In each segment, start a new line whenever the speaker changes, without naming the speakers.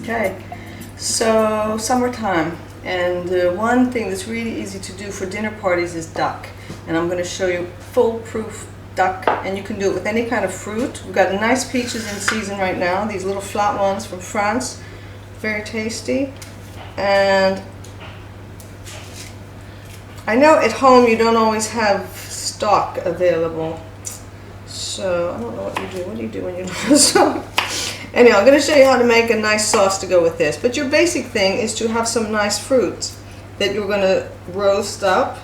Okay, so summertime, and one thing that's really easy to do for dinner parties is duck. And I'm going to show you foolproof duck, and you can do it with any kind of fruit. We've got nice peaches in season right now, these little flat ones from France, very tasty. And I know at home you don't always have stock available, so I don't know what you do. What do you do when you don't have stock? Anyway, I'm going to show you how to make a nice sauce to go with this. But your basic thing is to have some nice fruits that you're going to roast up.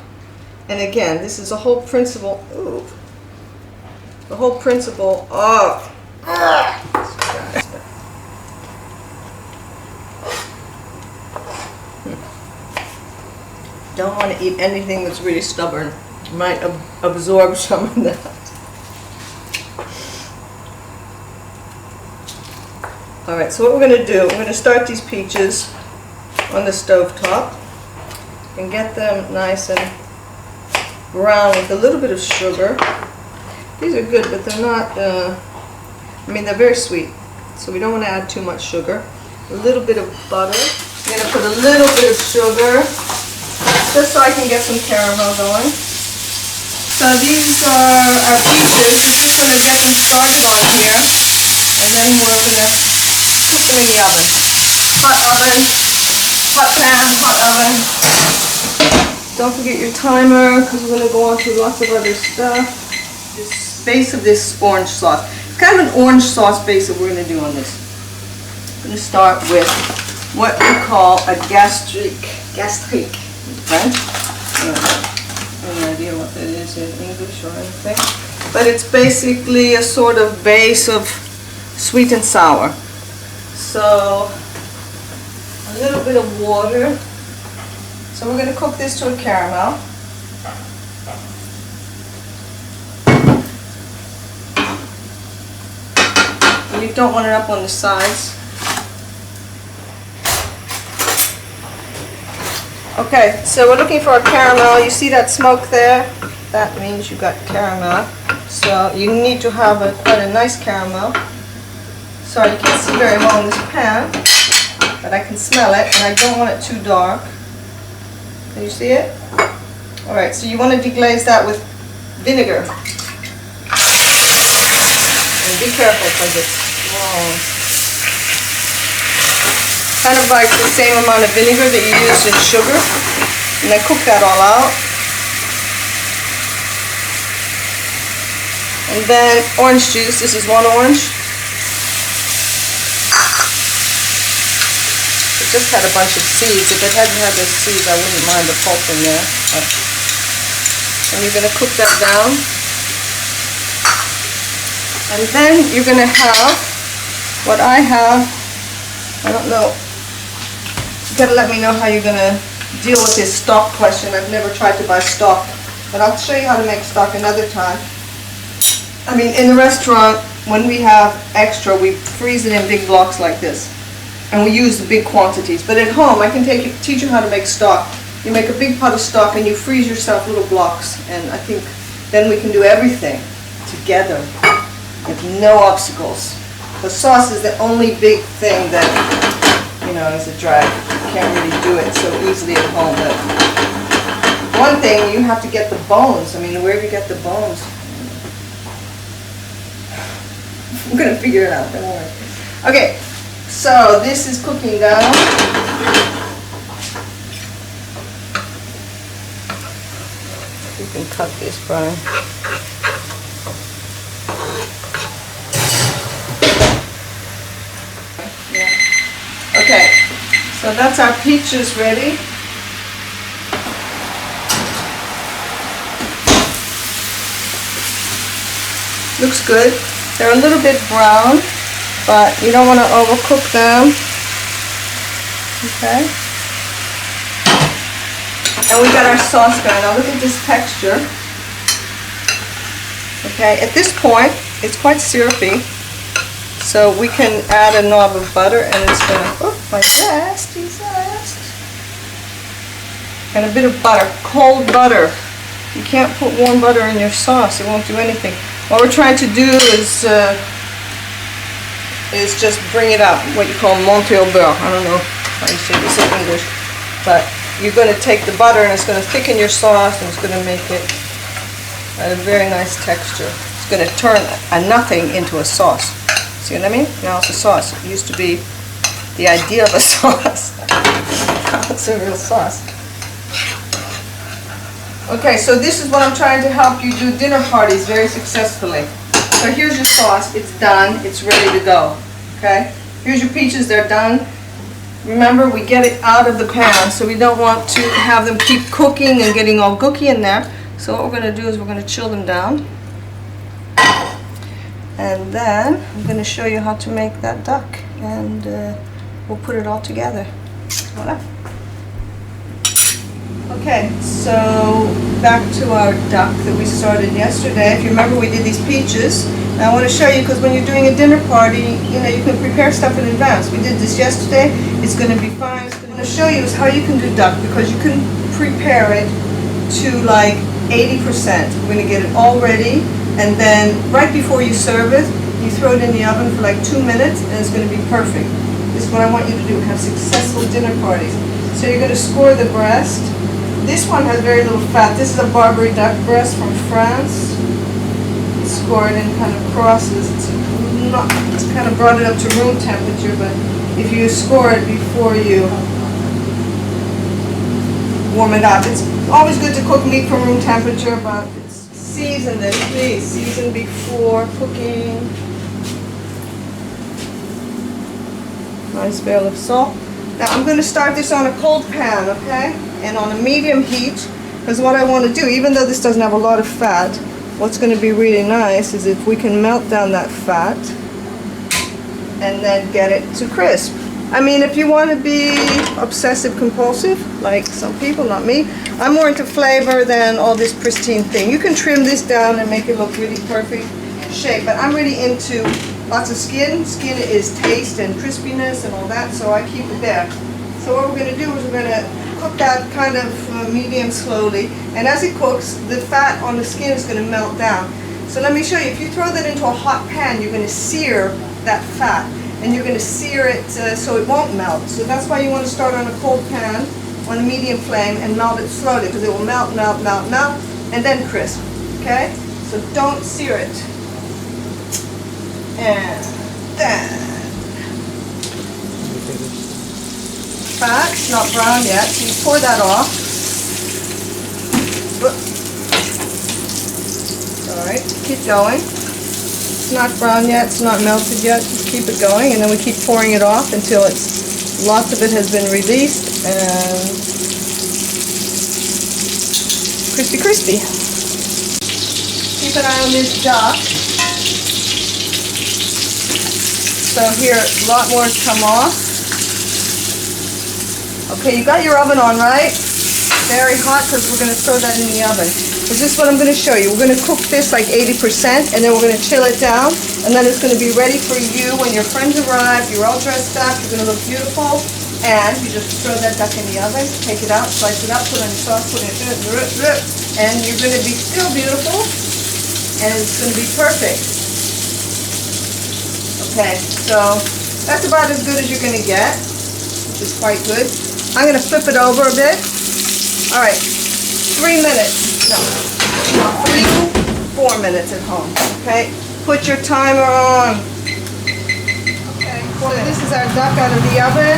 And again, this is the whole principle. Ooh, the whole principle of. Don't want to eat anything that's really stubborn. You might absorb some of that. Alright, so what we're going to do, we're going to start these peaches on the stove top and get them nice and brown with a little bit of sugar. These are good, but they're not, they're very sweet, so we don't want to add too much sugar. A little bit of butter. I'm going to put a little bit of sugar just so I can get some caramel going. So these are our peaches. We're just going to get them started on here, and then we're going to put them in the oven. Hot pan, hot oven. Don't forget your timer because we're going to go on to lots of other stuff. This base of this orange sauce. It's kind of an orange sauce base that we're going to do on this. I'm going to start with what we call a gastrique in French. I don't have any idea what that is in English or anything. But it's basically a sort of base of sweet and sour. So a little bit of water. So we're going to cook this to a caramel. And you don't want it up on the sides. Okay, so we're looking for a caramel. You see that smoke there? That means you got caramel. So you need to have quite a nice caramel. Sorry, you can't see very well in this pan, but I can smell it, and I don't want it too dark. Can you see it? Alright, so you want to deglaze that with vinegar. And be careful because it's long. Kind of like the same amount of vinegar that you used in sugar. And then cook that all out. And then orange juice. This is one orange. Just had a bunch of seeds. If it hadn't had those seeds, I wouldn't mind the pulp in there. And you're going to cook that down. And then you're going to have what I have. I don't know. You got to let me know how you're going to deal with this stock question. I've never tried to buy stock, but I'll show you how to make stock another time. In the restaurant, when we have extra, we freeze it in big blocks like this. And we use the big quantities. But at home, I can teach you how to make stock. You make a big pot of stock and you freeze yourself little blocks. And I think then we can do everything together with no obstacles. The sauce is the only big thing that, is a drag. You can't really do it so easily at home. But one thing, you have to get the bones. Where do you get the bones? I'm going to figure it out, don't worry. Okay. So this is cooking down. You can cut this, Brian. Yeah. Okay, so that's our peaches ready. Looks good. They're a little bit brown, but you don't want to overcook them. Okay. And we got our sauce going. Now look at this texture. Okay, at this point, it's quite syrupy. So we can add a knob of butter, and it's going to, oh, my zesty zest. And a bit of butter, cold butter. You can't put warm butter in your sauce, it won't do anything. What we're trying to do is is just bring it up, what you call monter au beurre. I don't know how you say this in English, but you're going to take the butter and it's going to thicken your sauce and it's going to make it a very nice texture. It's going to turn a nothing into a sauce. See what I mean? Now it's a sauce. It used to be the idea of a sauce. Now it's a real sauce. Okay, so this is what I'm trying to help you do dinner parties very successfully. So here's your sauce. It's done. It's ready to go. Okay? Here's your peaches. They're done. Remember, we get it out of the pan, so we don't want to have them keep cooking and getting all gooky in there. So what we're going to do is we're going to chill them down. And then I'm going to show you how to make that duck. And we'll put it all together. Voila. Okay, so back to our duck that we started yesterday. If you remember, we did these peaches. Now I want to show you, because when you're doing a dinner party, you know, you can prepare stuff in advance. We did this yesterday. It's going to be fine. What I'm going to show you is how you can do duck, because you can prepare it to like 80%. We're going to get it all ready, and then right before you serve it, you throw it in the oven for like 2 minutes, and it's going to be perfect. This is what I want you to do, have successful dinner parties. So you're going to score the breast. This one has very little fat. This is a Barbary duck breast from France. Score it in kind of crosses. It's kind of brought it up to room temperature, but if you score it before you warm it up, it's always good to cook meat from room temperature, but season this, please. Season before cooking. Nice barrel of salt. Now I'm going to start this on a cold pan, okay? And on a medium heat, because what I want to do, even though this doesn't have a lot of fat, what's going to be really nice is if we can melt down that fat and then get it to crisp. I mean, if you want to be obsessive compulsive, like some people, not me, I'm more into flavor than all this pristine thing. You can trim this down and make it look really perfect shape, but I'm really into lots of skin. Skin is taste and crispiness and all that, so I keep it there. So what we're going to do is we're going to cook that kind of medium slowly, and as it cooks, the fat on the skin is going to melt down. So let me show you. If you throw that into a hot pan, you're going to sear that fat, and you're going to sear it so it won't melt. So that's why you want to start on a cold pan on a medium flame and melt it slowly, because it will melt, melt, melt, melt, and then crisp. Okay? So don't sear it. And then fat's not brown yet, so you pour that off. Alright, keep going. It's not brown yet, it's not melted yet, just keep it going, and then we keep pouring it off until lots of it has been released and crispy, crispy. Keep an eye on this duck. So here, a lot more has come off. Okay, you got your oven on, right? Very hot, because we're going to throw that in the oven. This is what I'm going to show you. We're going to cook this like 80%, and then we're going to chill it down, and then it's going to be ready for you when your friends arrive. You're all dressed up, you're going to look beautiful, and you just throw that duck in the oven, take it out, slice it up, put it on your sauce, put it in it, and you're going to be still beautiful, and it's going to be perfect. Okay, so that's about as good as you're going to get, which is quite good. I'm going to flip it over a bit. All right, 3 minutes. No, 4 minutes at home. Okay, put your timer on. Okay, so this is our duck out of the oven.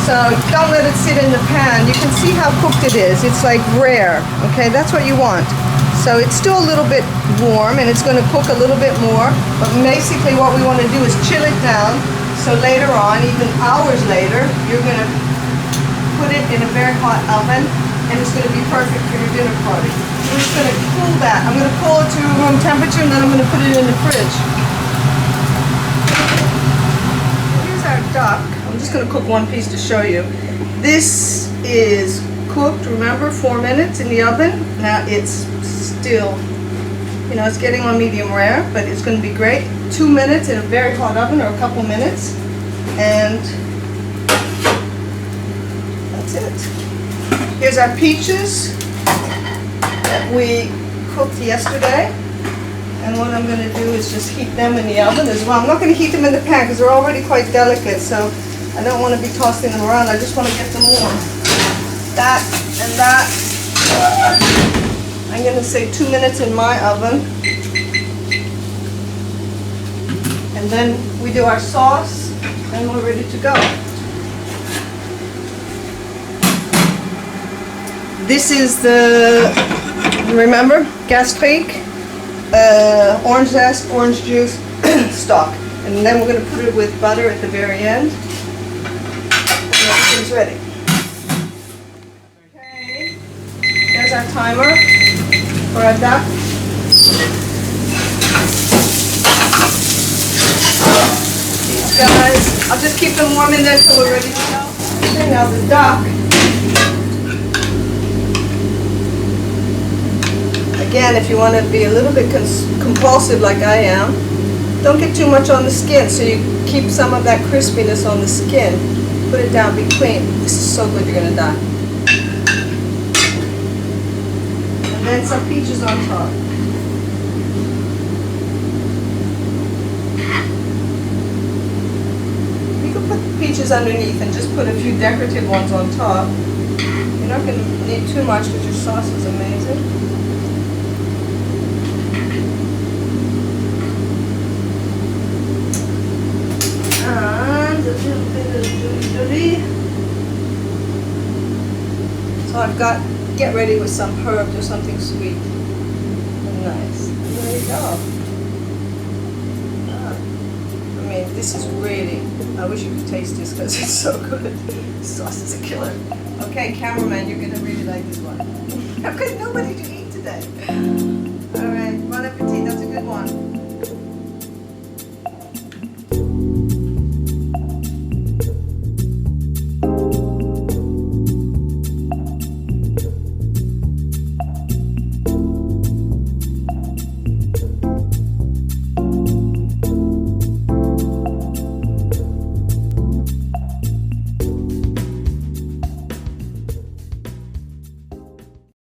So don't let it sit in the pan. You can see how cooked it is. It's like rare. Okay, that's what you want. So it's still a little bit warm, and it's going to cook a little bit more. But basically, what we want to do is chill it down. So later on, even hours later, you're going to put it in a very hot oven, and it's going to be perfect for your dinner party. We're just going to cool that. I'm going to cool it to room temperature, and then I'm going to put it in the fridge. Here's our duck. I'm just going to cook one piece to show you. This is cooked, remember, 4 minutes in the oven. Now it's still, you know, it's getting on medium rare, but it's going to be great. 2 minutes in a very hot oven, or a couple minutes, and that's it. Here's our peaches that we cooked yesterday, And what I'm going to do is just heat them in the oven as well. I'm not going to heat them in the pan because they're already quite delicate, so I don't want to be tossing them around. I just want to get them warm. That and that. I'm going to say 2 minutes in my oven. And then we do our sauce, and we're ready to go. This is the, remember, gastrique, orange zest, orange juice, stock. And then we're going to put it with butter at the very end. And everything's ready. Okay, there's our timer for our duck. These guys, I'll just keep them warm in there until we're ready to go. Okay, now the duck. Again, if you want to be a little bit compulsive like I am, don't get too much on the skin, so you keep some of that crispiness on the skin. Put it down between. This is so good, you're going to die. And then some peaches on top. You can put peaches underneath and just put a few decorative ones on top. You're not going to need too much because your sauce is amazing. So I've got, get ready with some herbs or something sweet and nice. And there you go. I mean, this is really, I wish you could taste this because it's so good. This sauce is a killer. Okay, cameraman, you're going to really like this one. I've got nobody to eat today. All right, bon appetit, that's a good one.